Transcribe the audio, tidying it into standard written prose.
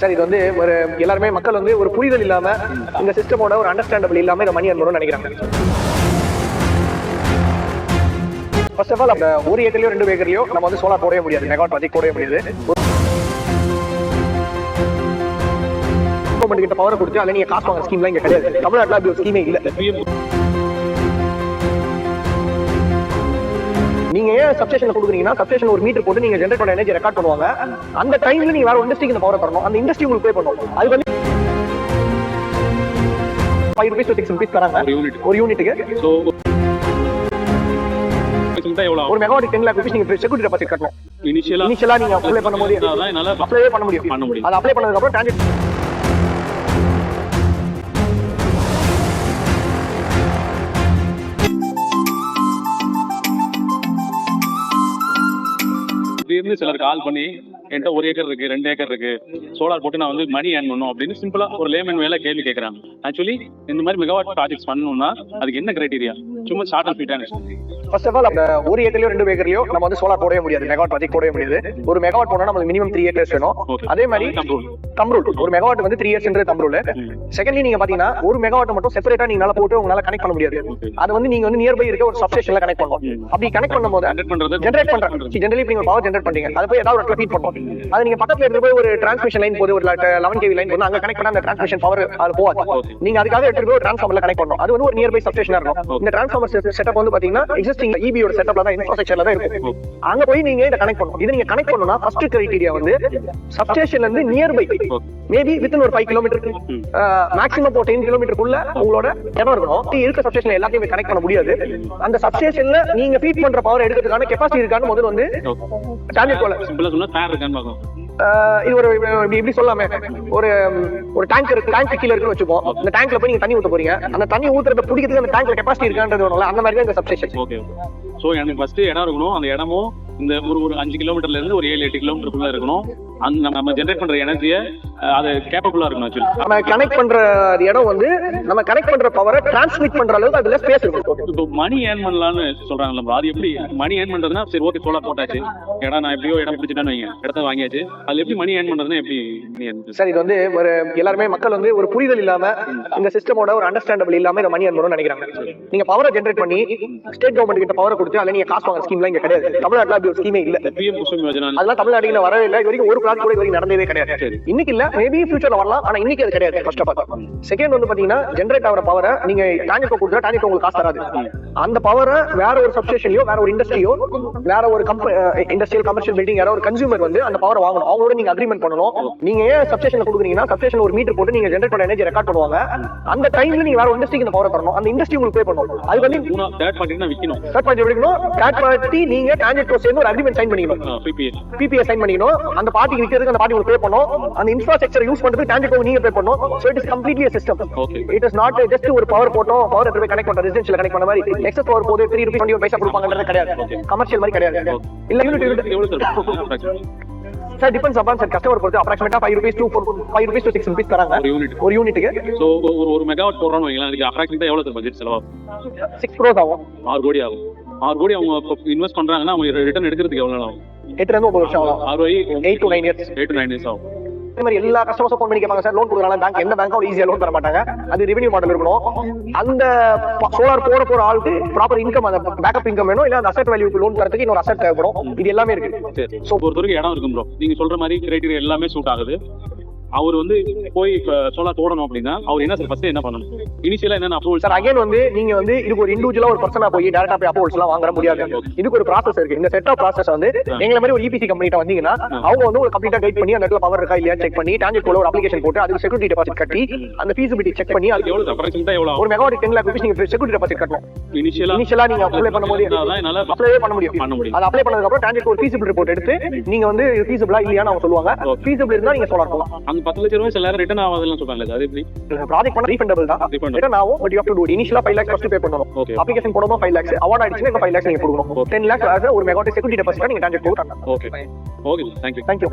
Sir இது வந்து ஒரு எல்லாருமே மக்கள் வந்து ஒரு புரிதல் இல்லாம இந்த சிஸ்டமோட ஒரு அண்டர்ஸ்டாண்டபிள் இல்லாம இதை மணி அனுப்பணும்னு நினைக்கிறாங்க. ஃபர்ஸ்ட் ஆஃப் ஆல் அந்த ஒரு ஏக்கர்லயோ 2 ஏக்கர்லயோ நம்ம வந்து சோலார் போடவே முடியாது, மெகாவாட் ப்ராஜெக்ட் போடவே முடியாது. கவர்மெண்ட் கிட்ட பவர் கொடுத்து அதில் நீங்க காசு வாங்க ஸ்கீம்லாம் இங்க கிடையாது. தமிழ்நாட்டில் அப்படி ஒரு ஸ்கீமே இல்லை. நீங்க ஏன் சப்ஸ்டேஷன்ல கொடுக்குறீங்கன்னா சப்ஸ்டேஷன் ஒரு மீட்டர் போட்டு நீங்க ஜெனரேட் பண்ண எனர்ஜி ரெக்கார்ட் பண்ணுவாங்க. அந்த டைம்ல நீங்க வேற இண்டஸ்ட்ரிக்கு இந்த பவர் தரணும். அந்த இண்டஸ்ட்ரி உங்களுக்கு பே பண்ணும். அது வந்து 5 rupees to 6 rupees தராங்க ஒரு யூனிட்டுக்கு. ஒரு மெகாவாட் 10 lakh rupees நீங்க செக்யூரிட்டி டெபாசிட் கட்டணும். இனிஷியலா நீங்க அப்ளை பண்ணும்போது அப்ளை பண்ண முடியும். அது அப்ளை பண்ணதுக்கு அப்புறம் டார்கெட் சிலர் கால் பண்ணி என்கிட்ட 1 ஏக்கர் இருக்கு 2 ஏக்கர் இருக்கு சோலார் போட்டு நான் வந்து மணி ஏர்ன் பண்ணணும் அப்படின்னு சிம்பிளா ஒரு லேமன் வேலை கேள்வி கேட்கறாங்க. ஆக்சுவலி இந்த மாதிரி மெகாவாட் ப்ராஜெக்ட்ஸ் பண்ணணும்னா அதுக்கு என்ன கிரைட்டீரியா? சும்மா ஷார்ட் அண்ட் ஸ்வீட்டா. ஃபர்ஸ்ட் ஆஃப் ஆல் அந்த ஒரு ஏக்கர்லயோ 2 ஏக்கர்லயோ நம்ம வந்து சோலார் போடவே முடியாது, மெகாவாட் ப்ராஜெக்ட் போடவே முடியாது. ஒரு மெகாவாட் போனா நமக்கு மினிமம் 3 ஏக்கர்ஸ் வேணும். அதே மாதிரி தம் ரூல் ஒரு மெகாவாட் வந்து 3 இயர்ஸ்ன்ற தம் ரூல். செகண்ட்லி நீங்க பாத்தீங்கன்னா ஒரு மெகாவாட் மட்டும் செப்பரேட்டா நீங்க போட்டு உங்களால கனெக்ட் பண்ண முடியாது. அது வந்து நீங்க வந்து நியர்பை இருக்க ஒரு சப்ஸ்டேஷன்ல கனெக்ட் பண்ணணும். அப்படி கனெக்ட் பண்ணும்போது ஜெனரேட் பண்றாங்க. ஜெனரலி நீங்க பவர் ஜெனரேட் பண்றீங்க, அது போய் ஏதாவது ஒரு இடத்துல ஃபீட் பண்ணுவோம். அது நீங்க பக்கத்துல இருந்து போய் ஒரு டிரான்ஸ்மிஷன் லைன் போது ஒரு 11 kV லைன் போது அங்க கனெக்ட் பண்ணா அந்த டிரான்ஸ்மிஷன் பவர் அது போகாது. நீங்க அதுக்காக எடுத்து போய் டிரான்ஸ்ஃபார்மர்ல கனெக்ட் பண்ணணும். அது வந்து ஒரு நியர்பை சப்ஸ்டேஷனா இருக்கும். இந்த டிரான்ஸ்ஃபார்மர் செட்டப் வந்து பாத்தீங்கன்னா எக்ஸிஸ்டிங் EB-யோட செட்டப்ல தான் இன்ஃப்ராஸ்ட்ரக்சர்ல தான் இருக்கும். அங்க போய் நீங்க இத கனெக்ட் பண்ணணும். இது நீங்க கனெக்ட் பண்ணனும்னா ஃபர்ஸ்ட் கிரைட்டீரியா வந்து சப்ஸ்டேஷன்ல இருந்து நியர்பை மேபி வித்தின் ஒரு 5 கிலோமீட்டர் மேக்ஸிமம் 10 கிலோமீட்டருக்குள்ள உங்களோட இடம் இருக்கணும். இருக்க சப்ஸ்டேஷன்ல எல்லாத்தையும் கனெக்ட் பண்ண முடியாது. அந்த சப்ஸ்டேஷன்ல நீங்க ஃபீட் பண்ற பவர் எடுக்கிறதுக்கான கெபாசிட்டி இருக்கான்னு முதல்ல வந்து டார்கெட் போல சிம்பிளா சொன்னா ஃபேர் இருக்கான்னு பார்க்கணும். இது ஒரு இப்படி சொல்லாமே ஒரு டேங்க் கீழ இருக்குன்னு வச்சுப்போம். இந்த டேங்க்ல போய் நீங்க தண்ணி ஊத்த போறீங்க. அந்த தண்ணி ஊத்துறத பிடிக்கிறதுக்கு அந்த டேங்க்ல கெபாசிட்டி இருக்கான்றது வரல. அந்த மாதிரி தான் இந்த சப்ஸ்டேஷன். ஓகே. சோ எனக்கு ஃபர்ஸ்ட் இடம் இருக்கணும். அந்த இடமும் இந்த ஒரு 5 கிலோமீட்டர்ல இருந்து ஒரு 7-8 கிலோமீட்டருக்குள்ள இருக்கணும். அந்த நம்ம ஜெனரேட் பண்ற எனர்ஜியை அது கேப்பபிளா இருக்கணும். ஆக்சுவலி நம்ம கனெக்ட் பண்ற இடம் வந்து நம்ம கனெக்ட் பண்ற பவரை டிரான்ஸ்மிட் பண்ற அளவுக்கு அதுல ஸ்பேஸ் இருக்கும். இப்போ மணி ஏர்ன் பண்ணலாம்னு சொல்றாங்கல்ல, அது எப்படி மணி ஏர்ன் பண்றதுன்னா சரி ஓகே சோலார் போட்டாச்சு, இடம் நான் எப்படியோ இடம் பிடிச்சிட்டேன்னு வைங்க, இடத்த வாங்கியாச்சு, அதுல எப்படி மணி ஏர்ன் பண்றதுன்னா எப்படி? சார் இது வந்து ஒரு எல்லாருமே மக்கள் வந்து ஒரு புரிதல் இல்லாம இந்த சிஸ்டமோட ஒரு அண்டர்ஸ்டாண்டபிள் இல்லாம இதை மணி ஏர்ன் பண்ணணும்னு நினைக்கிறாங்க. நீங்க பவரை ஜெனரேட் பண்ணி ஸ்டேட் கவர்மெண்ட் கிட்ட பவரை கொடுத்து அதுல நீங்க காசு வாங்க ஸ்கீம்லாம் இங்க கிடையாது. தமிழ்நாட்டுல அப்படி ஒரு ஸ்கீமே இல்ல. அதெல்லாம் தமிழ்நாட்டுல வரவே இல்லை. இது வரைக்கும் ஒரு ப்ராஜெக்ட் கூட இது நடந்ததே கிடையாது. இன்னைக்கு இல்ல, மேபி ஃபியூச்சர்ல வரலாம். ஆனா இன்னைக்கு அது கிடையாது. ஃபர்ஸ்ட் ஆஃப் ஆல் செகண்ட் வந்து பாத்தீங்கன்னா ஜெனரேட் ஆகிற பவரை நீங்க டார்கெட் கொடுத்தா டார்கெட் உங்களுக்கு காசு தராது. அந்த பவரை வேற ஒரு சப்ஸ்டேஷன்லயோ வேற ஒரு இண்டஸ்ட்ரியோ வேற ஒரு இண்டஸ்ட்ரியல் கமர்ஷியல் பில்டிங் யாரோ ஒரு கன்சூமர் வந்து அந்த பவரை வாங்கணும். அவங்களோட நீங்க அக்ரிமெண்ட் பண்ணணும். நீங்க ஏன் சப்ஸ்டேஷன்ல கொடுக்குறீங்கன்னா சப்ஸ்டேஷன் ஒரு மீட்டர் போட்டு நீங்க ஜெனரேட் பண்ண எனர்ஜி ரெக்கார்ட் பண்ணுவாங்க. அந்த டைம்ல நீங்க வேற இண்டஸ்ட்ரிக்கு இந்த பவரை தரணும். அந்த இண்டஸ்ட்ரி உங்களுக்கு பே பண்ணணும். அது வந்து தேர்ட் பார்ட்டி விக்கணும். தேர்ட் பார்ட்டி விக்கணும். தேர்ட் பார்ட்டி நீங்க டார்கெட் சேர்ந்து ஒரு அக்ரிமெண்ட் சைன் பண்ணிக்கணும். PPA சைன் பண்ணிக்கணும். அந்த பார்ட்டிக்கு விக்கிறதுக்கு அந்த பார்ட்டி உங்களுக்கு பே பண்ணணும். அந்த இன்ஃப்ராஸ்ட்ரக்சர் யூஸ் பண்றதுக்கு டார்கெட் நீங்க பே பண்ணணும். So it is completely a system. It is not just ஒரு பவர் போட்டோம் பவர் எடுத்து கனெக்ட் பண்ற ரெசிடென்ஷியல் கனெக்ட் பண்ண மாதிரி எக்ஸஸ் பவர் போது 3 ரூபாய் 20 பைசா கொடுப்பாங்கன்றது கிடையாது. கமர்ஷியல் மாதிரி கிடையாது. இல்ல யூனிட் எவ்வளவு sir depends upon sir customer பொறுத்து அப்ராக்ஸிமேட்டா 5 rupees to 6 rupees தராங்க ஒரு யூனிட்டுக்கு. சோ ஒரு மெகாவாட் போடுறோம் வைங்களா, அதுக்கு அப்ராக்ஸிமேட்டா எவ்வளவு பட்ஜெட் செலவாகும்? 6 crores ஆகும். 6 கோடி ஆகும். 6 கோடி அவங்க இன்வெஸ்ட் பண்றாங்கன்னா அவங்க ரிட்டர்ன் எடுக்கிறதுக்கு எவ்வளவு நாள் ஆகும்? 8 ல இருந்து 9 வருஷம் ஆகும். 8 to 9 years. 8 to 9 years ஆகும். இந்த மாதிரி எல்லா கஸ்டமர்ஸும் ஃபோன் பண்ணி கேட்பாங்க சார் லோன் கொடுக்குறாங்க பேங்க் எந்த பேங்க்கும் ஈஸியா லோன் தர மாட்டாங்க. அது ரெவென்யூ மாடல் இருக்கணும். அந்த சோலார் போற ஆளுக்கு ப்ராப்பர் இன்கம் அந்த பேக்கப் இன்கம் வேணும். இல்ல அந்த அசெட் வேல்யூக்கு லோன் தரதுக்கு இன்னொரு அசெட் தேவைப்படும். இது எல்லாமே இருக்கு. சரி. சோ பொறுத்தவரைக்கும் இடம் இருக்கும் ப்ரோ. நீங்க சொல்ற மாதிரி கிரைட்டீரியா எல்லாமே சூட் ஆகுது. அவர் வந்து போய் சோலார் போடணும் அப்படின்னா அவர் என்ன சார் ஃபர்ஸ்ட் என்ன பண்ணணும்? இனிஷியலா என்ன அப்ரூவல் சார்? அகைன் வந்து நீங்க வந்து இதுக்கு ஒரு இண்டிவிஜுவலா ஒரு பர்சனா போய் டைரக்டா போய் அப்ரூவல்ஸ் எல்லாம் வாங்க முடியாது. இதுக்கு ஒரு ப்ராசஸ் இருக்கு. இந்த செட் ஆஃப் ப்ராசஸ் வந்து எங்களை மாதிரி ஒரு EPC கம்பெனிட்ட வந்தீங்கன்னா அவங்க வந்து ஒரு கம்ப்ளீட்டா கைட் பண்ணி அந்த இடத்துல பவர் இருக்கா இல்லையா செக் பண்ணி டார்கெட் போல ஒரு அப்ளிகேஷன் போட்டு அதுக்கு செக்யூரிட்டி டெபாசிட் கட்டி அந்த ஃபீஸிபிலிட்டி செக் பண்ணி அதுக்கு எவ்வளவு அப்ராக்ஸிமேட்டா எவ்வளவு ஒரு மெகாவாட் 10 lakh rupees நீங்க செக்யூரிட்டி டெபாசிட் கட்டணும். இனிஷியலா நீங்க அப்ளை பண்ணும்போது அப்ளை பண்ண முடியும். அது அப்ளை பண்ணதுக்கு அப்புறம் டார்கெட் ஒரு ஃபீஸிபிள் ரிப்போர்ட் எடுத்து நீங்க வந்து ஃபீஸிபிளா இல்லையான்னு அவங்க சொல்லுவாங்க. ஃபீஸிபிள் இருந்தா நீங்க சோலார் போடலாம். அந்த 10 லட்சம் ரூபாய் எல்லாரும் ரிட்டர்ன் ஆகாதுன்னு சொல்றாங்க. அது எப்படி? ப்ராஜெக்ட் பண்ண ரீஃபண்டபிள் தான். ரிட்டர்ன் ஆகும். But you have to do இனிஷியலா 5 lakhs ஃபர்ஸ்ட் பே பண்ணனும். அப்ளிகேஷன் போடும்போது 5 lakhs அவார்ட் ஆயிடுச்சுனா இன்னும் 5 lakhs நீங்க கொடுக்கணும். 10 lakhs ஒரு மெகாவாட் செக்யூரிட்டி டெபாசிட் நீங்க டார்கெட் போடணும். ஓகே. ஓகே. Thank you.